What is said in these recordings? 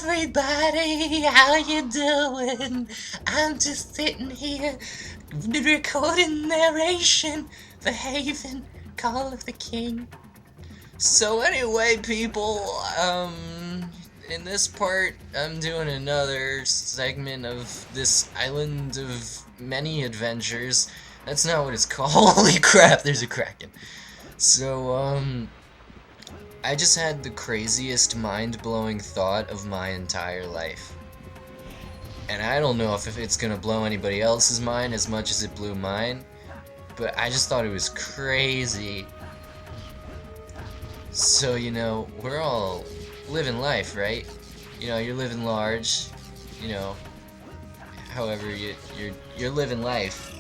everybody, how you doing? I'm just sitting here recording narration for Haven, Call of the King. So anyway, people, in this part, I'm doing another segment of this island of many adventures. That's not what it's called. Holy crap, there's a kraken. So, I just had the craziest mind-blowing thought of my entire life. And I don't know if it's gonna blow anybody else's mind as much as it blew mine, but I just thought it was crazy. So, you know, we're all living life, right? You know, you're living large, you know, however you're living life.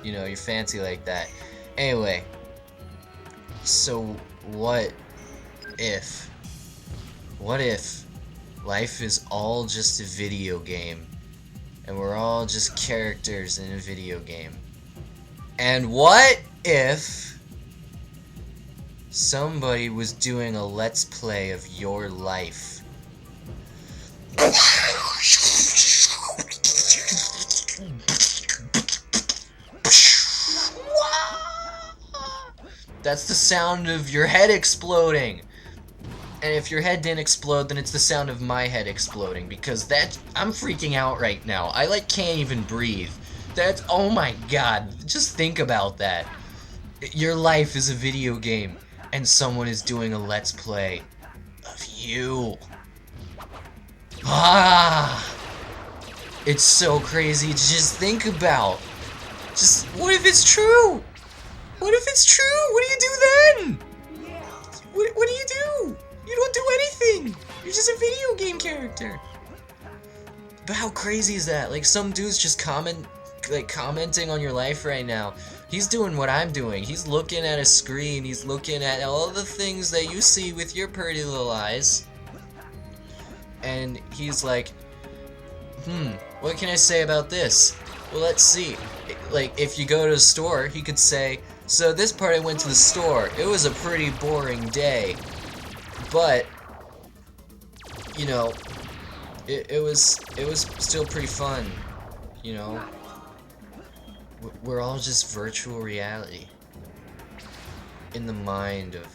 You know, you're fancy like that. Anyway, so what if life is all just a video game and we're all just characters in a video game? And what if somebody was doing a let's play of your life? That's the sound of your head exploding. And if your head didn't explode, then it's the sound of my head exploding, because I'm freaking out right now. I can't even breathe. Oh my god, just think about that. Your life is a video game and someone is doing a let's play of you. It's so crazy to just think about. Just, what if it's true? What if it's true? What do you do then? What do you do? You don't do anything. You're just a video game character. But how crazy is that? Like, some dude's just commenting on your life right now. He's doing what I'm doing. He's looking at a screen. He's looking at all the things that you see with your pretty little eyes. And he's like, what can I say about this? Well, let's see. Like, if you go to a store, he could say, so this part I went to the store. It was a pretty boring day. But, you know, it was still pretty fun, you know. We're all just virtual reality in the mind of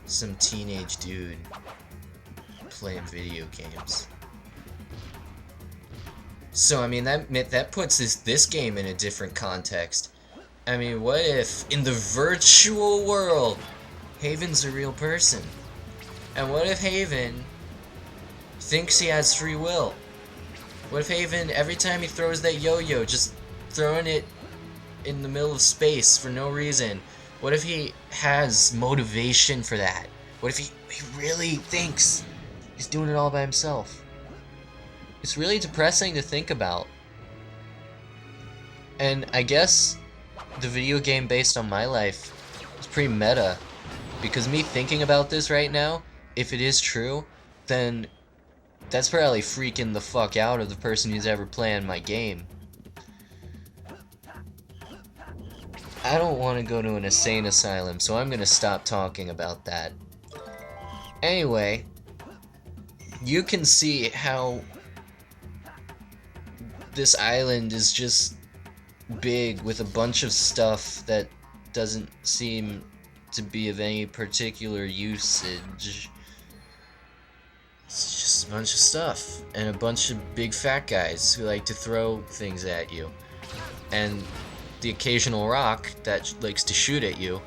some teenage dude playing video games. So I mean, that puts this game in a different context. I mean, what if in the virtual world Haven's a real person? And what if Haven thinks he has free will? What if Haven, every time he throws that yo-yo, just throwing it in the middle of space for no reason, what if he has motivation for that? What if he really thinks he's doing it all by himself? It's really depressing to think about. And I guess the video game based on my life is pretty meta, because me thinking about this right now, if it is true, then that's probably freaking the fuck out of the person who's ever playing my game. I don't want to go to an insane asylum, so I'm gonna stop talking about that. Anyway, you can see how this island is just big with a bunch of stuff that doesn't seem to be of any particular usage. It's just a bunch of stuff and a bunch of big fat guys who like to throw things at you, and the occasional rock that likes to shoot at you,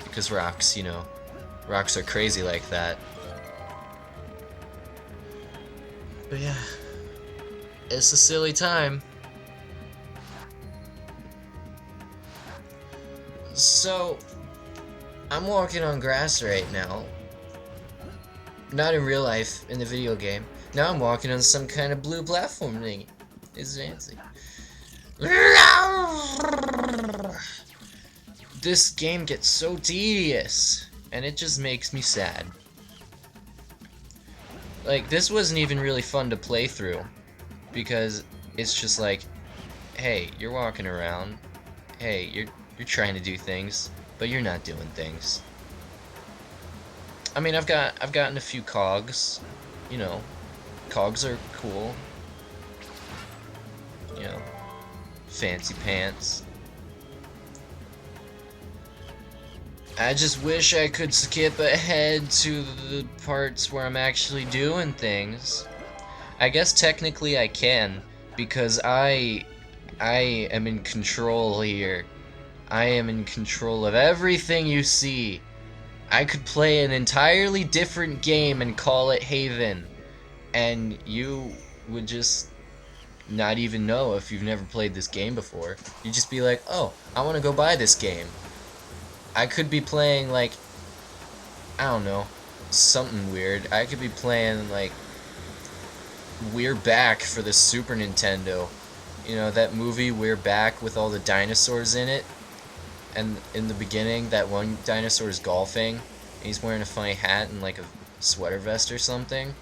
because rocks, you know, rocks are crazy like that. But yeah, it's a silly time. So, I'm walking on grass right now. Not in real life, in the video game. Now I'm walking on some kind of blue platform thing. It's fancy. This game gets so tedious, and it just makes me sad. Like, this wasn't even really fun to play through, because it's just like, hey, you're walking around, hey, you're trying to do things, but you're not doing things. I mean, I've gotten a few cogs, you know, Cogs are cool. You know, fancy pants. I just wish I could skip ahead to the parts where I'm actually doing things. I guess technically I can, because I am in control here. I am in control of everything you see. I could play an entirely different game and call it Haven, and you would just not even know if you've never played this game before. You'd just be like, oh, I want to go buy this game. I could be playing, like, I don't know, something weird. I could be playing, like, We're Back for the Super Nintendo. You know, that movie, We're Back, with all the dinosaurs in it. And in the beginning, that one dinosaur's golfing. And he's wearing a funny hat and, like, a sweater vest or something.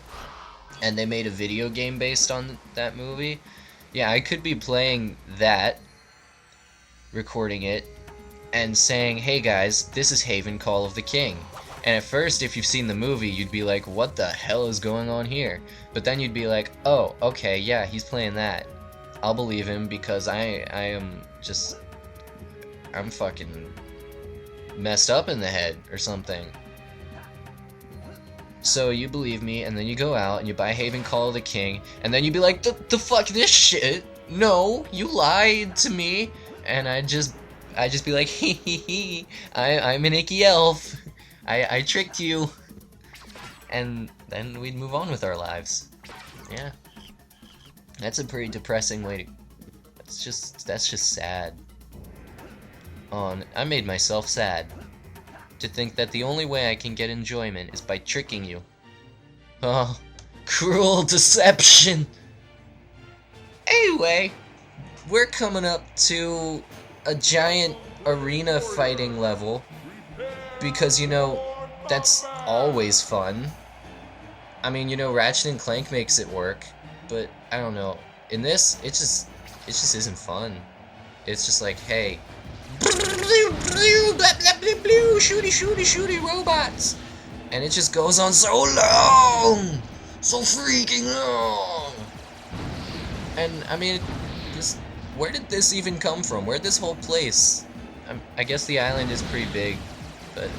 And they made a video game based on that movie. Yeah, I could be playing that, recording it, and saying, hey guys, this is Haven Call of the King. And at first, if you've seen the movie, you'd be like, what the hell is going on here? But then you'd be like, oh, okay, yeah, he's playing that. I'll believe him because I'm fucking messed up in the head or something. So you believe me, and then you go out and you buy Haven Call of the King, and then you'd be like, the fuck this shit? No, you lied to me. And I'd just be like, hee hee hee, I'm an icky elf. I tricked you. And then we'd move on with our lives. Yeah. That's a pretty depressing way to... That's just sad. I made myself sad. To think that the only way I can get enjoyment is by tricking you. Oh, cruel deception. Anyway, we're coming up to a giant arena fighting level, because, you know, that's always fun. I mean, you know, Ratchet and Clank makes it work, but I don't know. In this, it just isn't fun. It's just like, hey, shooty robots, and it just goes on so long, so freaking long. And I mean, where did this even come from? Where'd this whole place? I guess the island is pretty big, but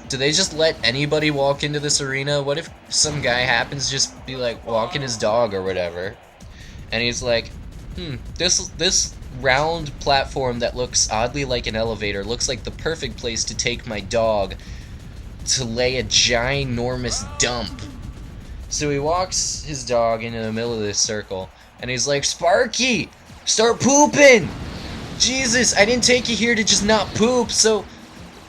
do they just let anybody walk into this arena? What if some guy happens to just be like walking his dog or whatever, and he's like, this round platform that looks oddly like an elevator looks like the perfect place to take my dog to lay a ginormous dump. So he walks his dog into the middle of this circle, and he's like, Sparky, start pooping! Jesus, I didn't take you here to just not poop, so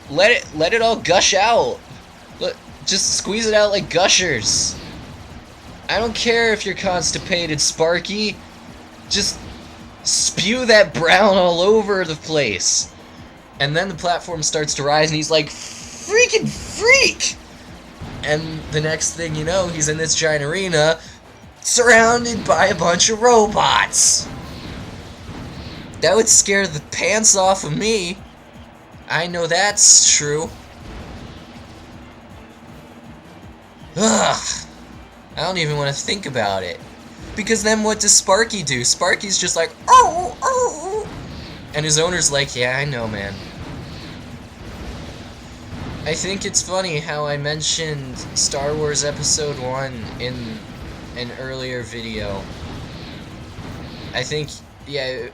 let it all gush out. Just squeeze it out like gushers. I don't care if you're constipated, Sparky. Just spew that brown all over the place. And then the platform starts to rise, and he's like, freaking freak! And the next thing you know, he's in this giant arena, surrounded by a bunch of robots. That would scare the pants off of me. I know that's true. Ugh. I don't even want to think about it. Because then what does Sparky do? Sparky's just like, oh, oh. And his owner's like, yeah, I know, man. I think it's funny how I mentioned Star Wars Episode 1 in an earlier video. I think, yeah,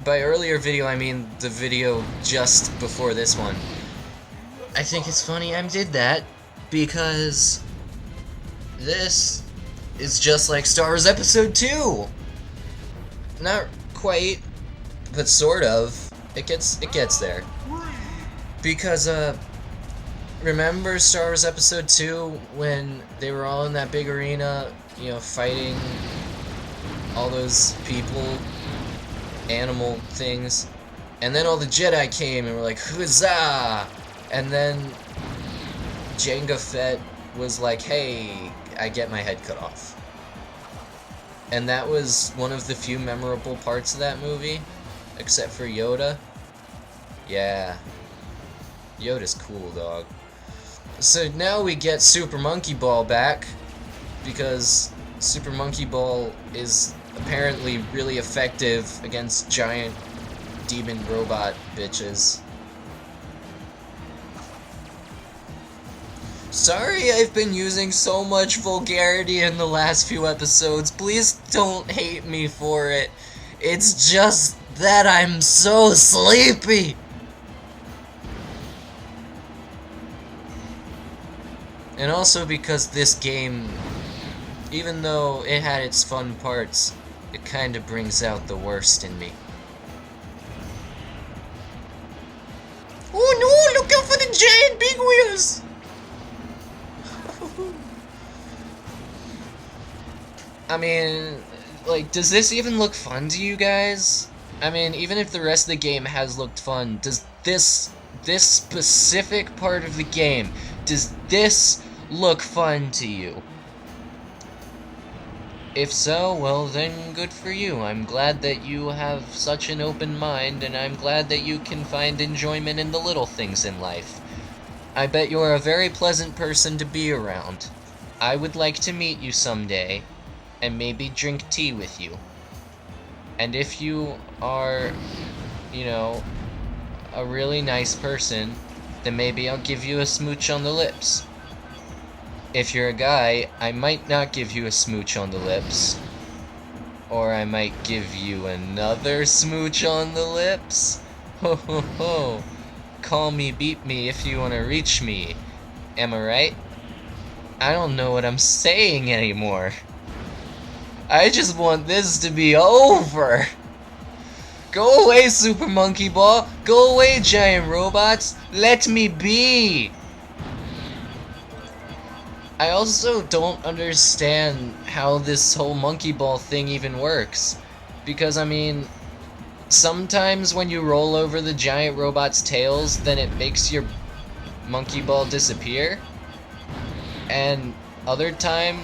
by earlier video I mean the video just before this one. I think it's funny I did that because this is just like Star Wars Episode 2. Not quite, but sort of. It gets there. Because, remember Star Wars Episode 2 when they were all in that big arena, you know, fighting all those people, animal things, and then all the Jedi came and were like, huzzah! And then Jango Fett was like, hey, I get my head cut off. And that was one of the few memorable parts of that movie, except for Yoda. Yeah. Yoda's cool, dog. So now we get Super Monkey Ball back, because Super Monkey Ball is apparently really effective against giant demon robot bitches. Sorry I've been using so much vulgarity in the last few episodes. Please don't hate me for it. It's just that I'm so sleepy. And also because this game, even though it had its fun parts, it kind of brings out the worst in me. Oh no, look out for the giant big wheels! I mean, like, does this even look fun to you guys? I mean, even if the rest of the game has looked fun, does this specific part of the game, does this look fun to you? If so, well then good for you. I'm glad that you have such an open mind, and I'm glad that you can find enjoyment in the little things in life. I bet you're a very pleasant person to be around. I would like to meet you someday, and maybe drink tea with you. And if you are, you know, a really nice person, then maybe I'll give you a smooch on the lips. If you're a guy, I might not give you a smooch on the lips. Or I might give you another smooch on the lips. Ho ho ho. Call me, beat me if you want to reach me. Am I right? I don't know what I'm saying anymore. I just want this to be over. Go away, Super Monkey Ball. Go away, giant robots. Let me be. I also don't understand how this whole monkey ball thing even works. Because, I mean, sometimes when you roll over the giant robot's tails, then it makes your monkey ball disappear. And other time,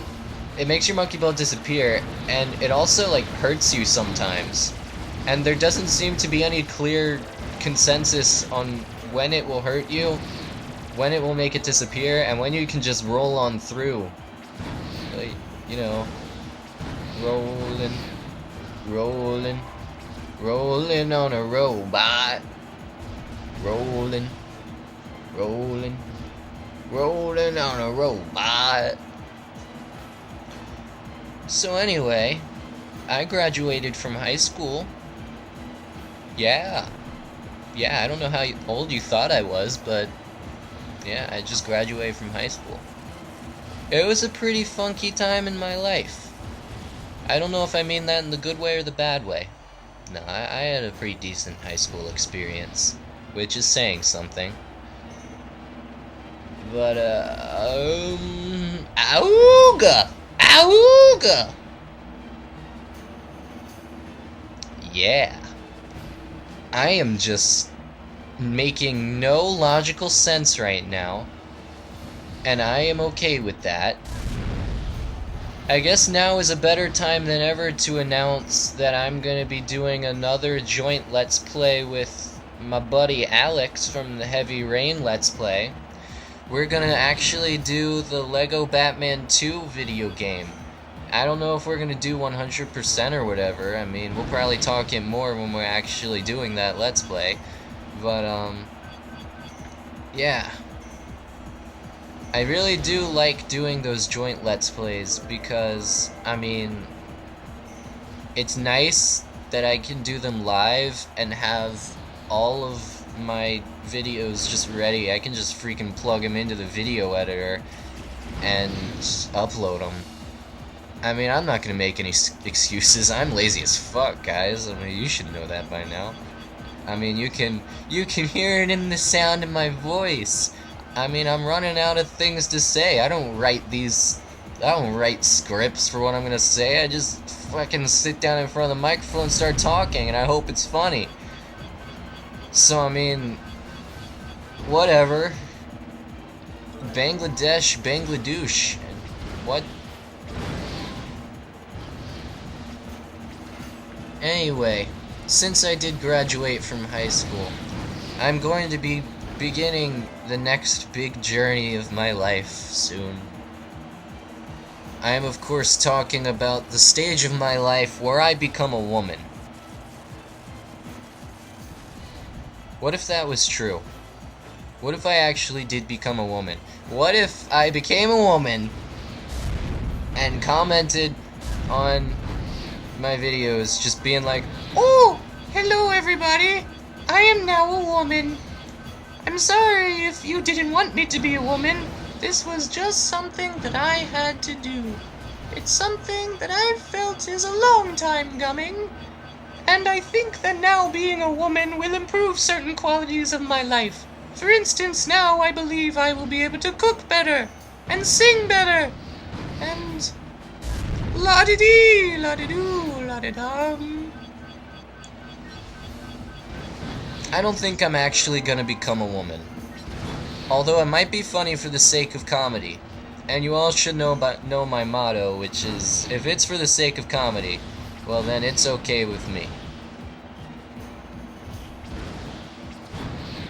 it makes your monkey ball disappear, and it also, like, hurts you sometimes. And there doesn't seem to be any clear consensus on when it will hurt you, when it will make it disappear, and when you can just roll on through. Like, you know, rolling, rolling, rolling on a robot. Rolling, rolling, rolling on a robot. So anyway, I graduated from high school. Yeah, I don't know how old you thought I was, but yeah, I just graduated from high school. It was a pretty funky time in my life. I don't know if I mean that in the good way or the bad way. No, I had a pretty decent high school experience, which is saying something. But, Auga! Auga! Yeah. I am just making no logical sense right now, and I am okay with that. I guess now is a better time than ever to announce that I'm gonna be doing another joint Let's Play with my buddy Alex from the Heavy Rain Let's Play. We're gonna actually do the Lego Batman 2 video game. I don't know if we're gonna do 100% or whatever. I mean, we'll probably talk it more when we're actually doing that Let's Play. But, yeah. I really do like doing those joint Let's Plays because, I mean, it's nice that I can do them live and have all of my videos just ready. I can just freaking plug them into the video editor and upload them. I mean, I'm not gonna make any excuses. I'm lazy as fuck, guys. I mean, you should know that by now. I mean, you can hear it in the sound of my voice. I mean, I'm running out of things to say. I don't write scripts for what I'm gonna say. I just fucking sit down in front of the microphone and start talking, and I hope it's funny. So, I mean, whatever. Bangladesh. What? Anyway, since I did graduate from high school, I'm going to be beginning the next big journey of my life soon. I am, of course, talking about the stage of my life where I become a woman. What if that was true? What if I actually did become a woman? What if I became a woman and commented on my videos just being like, "Oh, hello everybody, I am now a woman. I'm sorry if you didn't want me to be a woman. This was just something that I had to do. It's something that I've felt is a long time coming, and I think that now being a woman will improve certain qualities of my life. For instance, now I believe I will be able to cook better, and sing better, and la-di-dee, la-di-doo, la-di-dum." I don't think I'm actually gonna become a woman. Although it might be funny for the sake of comedy. And you all should know my motto, which is, if it's for the sake of comedy, well then it's okay with me.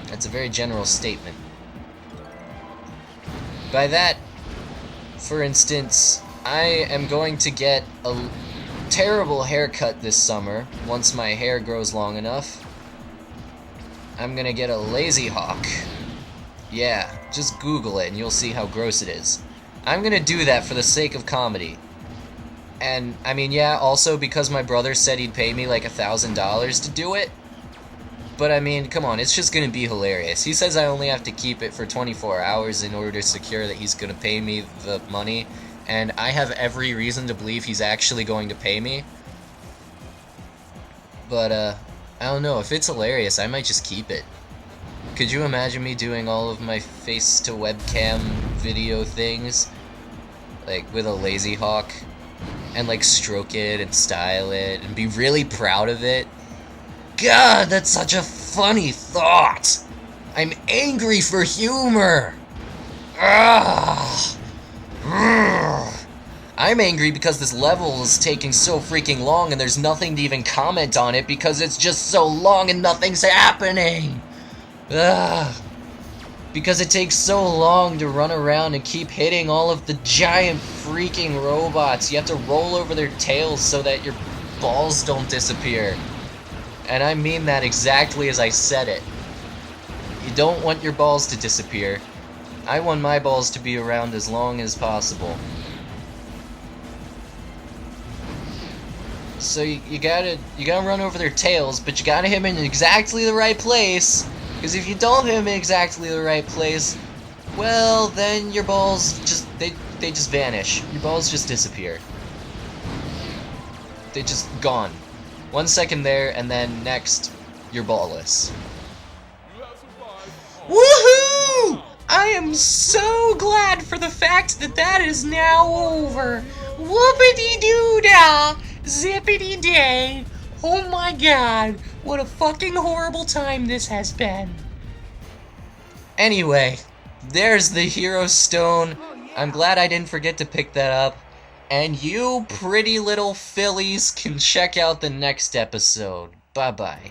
That's a very general statement. By that, for instance, I am going to get a terrible haircut this summer, once my hair grows long enough. I'm gonna get a lazy hawk. Yeah, just Google it and you'll see how gross it is. I'm gonna do that for the sake of comedy. And, I mean, yeah, also because my brother said he'd pay me like $1,000 to do it. But, I mean, come on, it's just gonna be hilarious. He says I only have to keep it for 24 hours in order to secure that he's gonna pay me the money. And I have every reason to believe he's actually going to pay me. But, I don't know, if it's hilarious, I might just keep it. Could you imagine me doing all of my face-to-webcam video things? Like, with a lazy hawk? And, like, stroke it and style it and be really proud of it? God, that's such a funny thought! I'm angry for humor! Ugh. I'm angry because this level is taking so freaking long and there's nothing to even comment on it because it's just so long and nothing's happening! Ugh. Because it takes so long to run around and keep hitting all of the giant freaking robots. You have to roll over their tails so that your balls don't disappear. And I mean that exactly as I said it. You don't want your balls to disappear. I want my balls to be around as long as possible. So you gotta run over their tails, but you gotta hit them in exactly the right place. Because if you don't hit them in exactly the right place, well, then your balls just, they just vanish. Your balls just disappear. They just gone. 1 second there, and then next, you're ballless. Woohoo! I am so glad for the fact that that is now over. Whoopity-doo-dah! Zippity-day! Oh my god, what a fucking horrible time this has been. Anyway, there's the Hero Stone. I'm glad I didn't forget to pick that up. And you pretty little fillies can check out the next episode. Bye-bye.